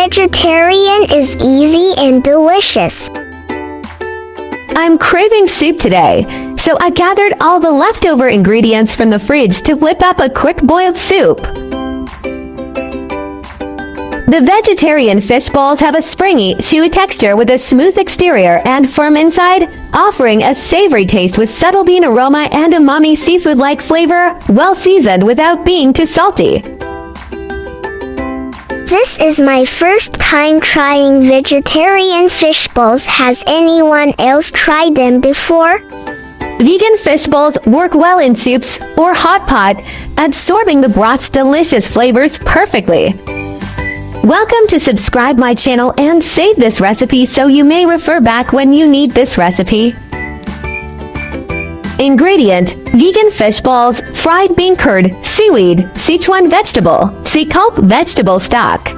vegetarian is easy and delicious. I'm craving soup today, so I gathered all the leftover ingredients from the fridge to whip up a quick boiled soup. The vegetarian fish balls have a springy, chewy texture with a smooth exterior and firm inside, offering a savory taste with subtle bean aroma and umami seafood-like flavor, well seasoned without being too salty. This is my first time trying vegetarian fish balls. Has anyone else tried them before? Vegan fish balls work well in soups or hot pot, absorbing the broth's delicious flavors perfectly. Welcome to subscribe my channel and save this recipe so you may refer back when you need this recipe. Ingredient: vegan fish balls, fried bean curd, seaweed, Sichuan vegetable, Sikulp vegetable stock.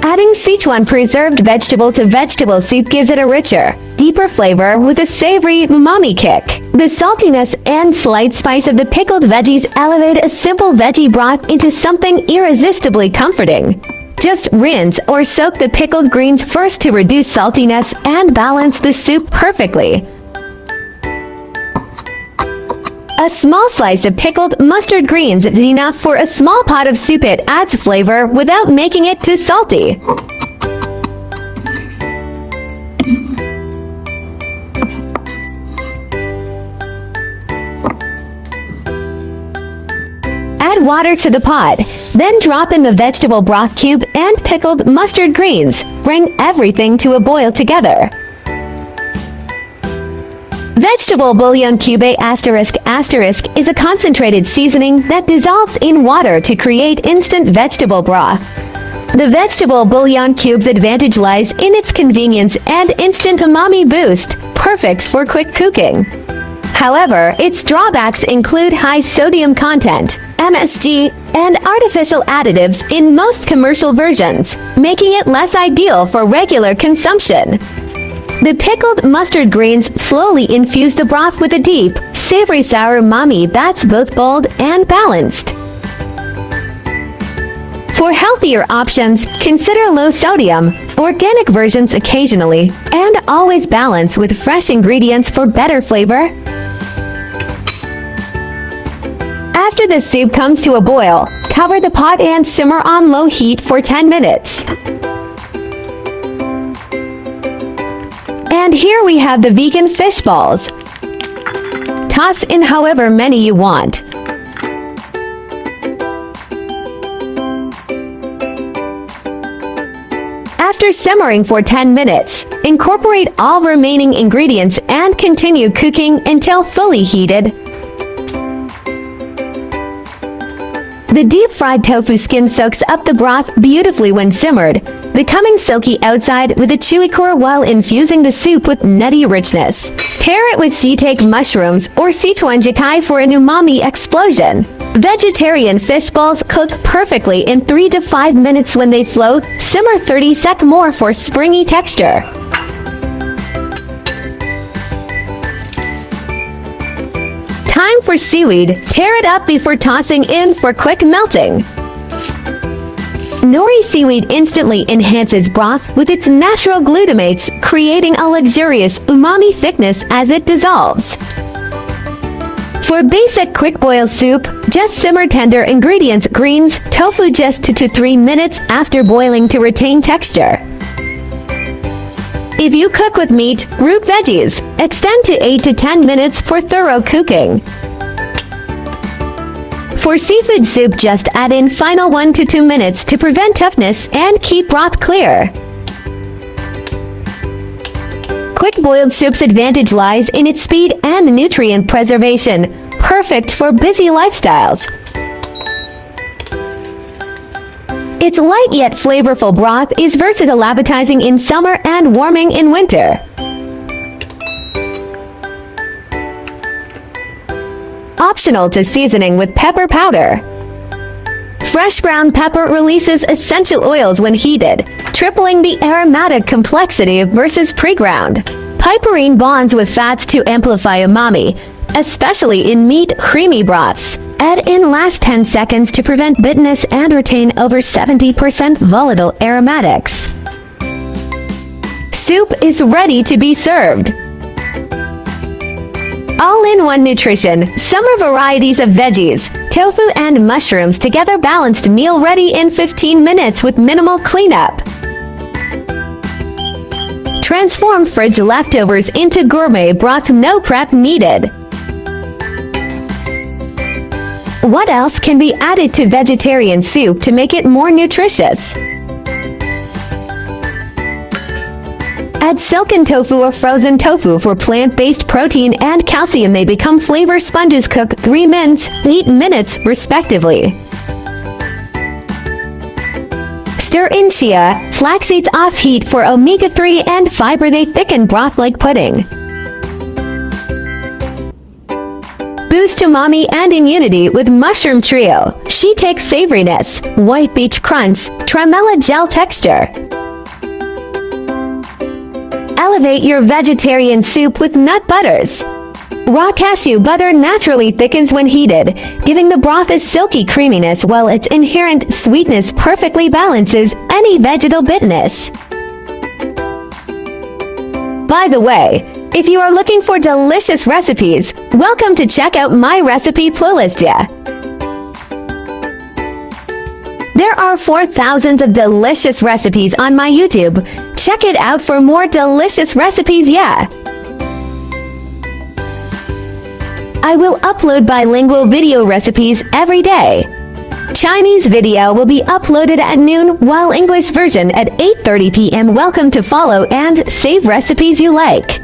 Adding Sichuan preserved vegetable to vegetable soup gives it a richer, deeper flavor with a savory umami kick. The saltiness and slight spice of the pickled veggies elevate a simple veggie broth into something irresistibly comforting. Just rinse or soak the pickled greens first to reduce saltiness and balance the soup perfectly. A small slice of pickled mustard greens is enough for a small pot of soup. It adds flavor without making it too salty. Add water to the pot, then drop in the vegetable broth cube and pickled mustard greens. Bring everything to a boil together. Vegetable bouillon cube *** is a concentrated seasoning that dissolves in water to create instant vegetable broth. The vegetable bouillon cube's advantage lies in its convenience and instant umami boost, perfect for quick cooking. However, its drawbacks include high sodium content, MSG, and artificial additives in most commercial versions, making it less ideal for regular consumption. The pickled mustard greens slowly infuse the broth with a deep, savory sour umami that's both bold and balanced. For healthier options, consider low-sodium, organic versions occasionally, and always balance with fresh ingredients for better flavor. After the soup comes to a boil, cover the pot and simmer on low heat for 10 minutes. And here we have the vegan fish balls. Toss in however many you want. After simmering for 10 minutes, incorporate all remaining ingredients and continue cooking until fully heated. The deep-fried tofu skin soaks up the broth beautifully when simmered, becoming silky outside with a chewy core while infusing the soup with nutty richness. Pair it with shiitake mushrooms or Sichuan jikai for an umami explosion. Vegetarian fish balls cook perfectly in 3 to 5 minutes when they float. Simmer 30 seconds more for springy texture. Time for seaweed. Tear it up before tossing in for quick melting. Nori seaweed instantly enhances broth with its natural glutamates, creating a luxurious umami thickness as it dissolves. For basic quick boil soup, just simmer tender ingredients, greens, tofu just 2 to 3 minutes after boiling to retain texture. If you cook with meat, root veggies, extend to 8 to 10 minutes for thorough cooking. For seafood soup, just add in final 1 to 2 minutes to prevent toughness and keep broth clear. Quick boiled soup's advantage lies in its speed and nutrient preservation, perfect for busy lifestyles. Its light yet flavorful broth is versatile, appetizing in summer and warming in winter. optional to seasoning with pepper powder. Fresh ground pepper releases essential oils when heated, tripling the aromatic complexity versus pre-ground. Piperine bonds with fats to amplify umami, especially in meat creamy broths. Add in last 10 seconds to prevent bitterness and retain over 70% volatile aromatics. Soup is ready to be served. All-in-one nutrition, summer varieties of veggies, tofu and mushrooms together balanced meal ready in 15 minutes with minimal cleanup. Transform fridge leftovers into gourmet broth, no prep needed. What else can be added to vegetarian soup to make it more nutritious? Add silken tofu or frozen tofu for plant-based protein and calcium. They become flavor sponges. Cook 3 minutes, 8 minutes, respectively. Stir in chia, flax seeds off heat for omega-3 and fiber. They thicken broth like pudding. Boost umami and immunity with mushroom trio. Shiitake savoriness, white beech crunch, tremella gel texture. Elevate your vegetarian soup with nut butters. Raw cashew butter naturally thickens when heated, giving the broth a silky creaminess while its inherent sweetness perfectly balances any vegetal bitterness. By the way, if you are looking for delicious recipes, welcome to check out my recipe playlist. There are 4,000 of delicious recipes on my YouTube. Check it out for more delicious recipes. I will upload bilingual video recipes every day. Chinese video will be uploaded at noon, while English version at 8:30 p.m. Welcome to follow and save recipes you like.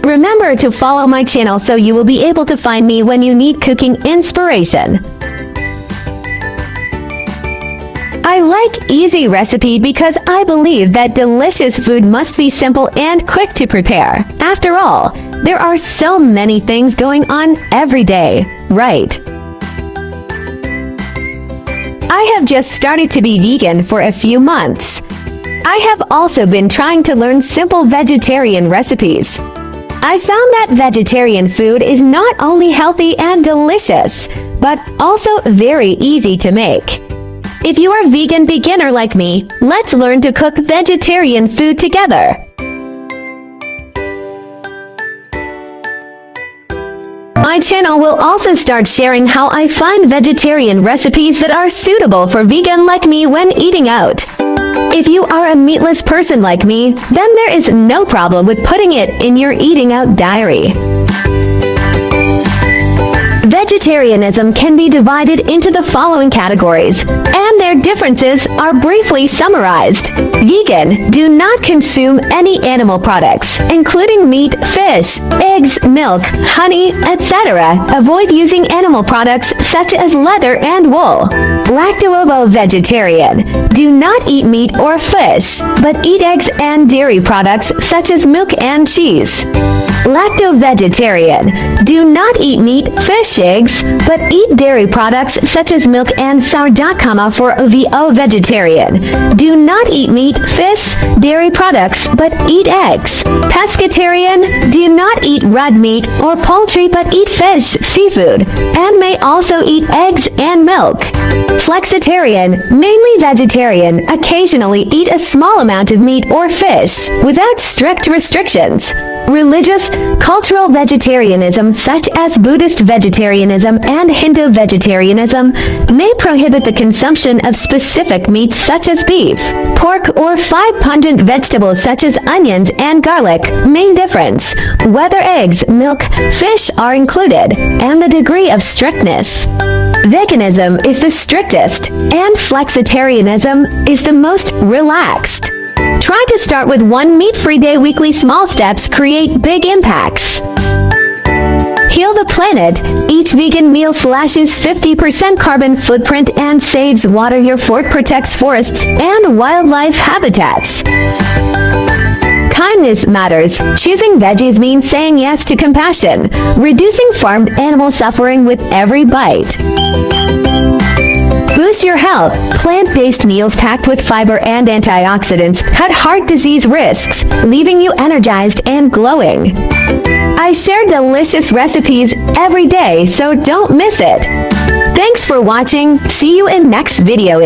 Remember to follow my channel so you will be able to find me when you need cooking inspiration. I like easy recipe because I believe that delicious food must be simple and quick to prepare. After all, there are so many things going on every day, right? I have just started to be vegan for a few months. I have also been trying to learn simple vegetarian recipes. I found that vegetarian food is not only healthy and delicious, but also very easy to make. If you are a vegan beginner like me, let's learn to cook vegetarian food together. My channel will also start sharing how I find vegetarian recipes that are suitable for vegan like me when eating out. If you are a meatless person like me, then there is no problem with putting it in your eating out diary. Vegetarianism can be divided into the following categories, and their differences are briefly summarized. Vegan, do not consume any animal products, including meat, fish, eggs, milk, honey, etc. Avoid using animal products such as leather and wool. Lacto-ovo-vegetarian, do not eat meat or fish, but eat eggs and dairy products such as milk and cheese. Lacto-vegetarian, do not eat meat, fish, eggs, but eat dairy products such as milk and sourdough. For VO-vegetarian, do not eat meat, fish, dairy products, but eat eggs. Pescatarian, do not eat red meat or poultry but eat fish, seafood, and may also eat eggs and milk. Flexitarian, mainly vegetarian, occasionally eat a small amount of meat or fish, without strict restrictions. Religious, cultural vegetarianism such as Buddhist vegetarianism and Hindu vegetarianism may prohibit the consumption of specific meats such as beef, pork, or 5 pungent vegetables such as onions and garlic. Main difference: whether eggs, milk, fish are included, and the degree of strictness. Veganism is the strictest, and flexitarianism is the most relaxed. Try to start with 1 meat-free day. Weekly small steps create big impacts. Heal the planet. Each vegan meal slashes 50% carbon footprint and saves water. Your fork protects forests and wildlife habitats. Kindness matters. Choosing veggies means saying yes to compassion, reducing farmed animal suffering with every bite. Boost your health. Plant-based meals packed with fiber and antioxidants cut heart disease risks, leaving you energized and glowing. I share delicious recipes every day, so don't miss it. Thanks for watching. See you in next video.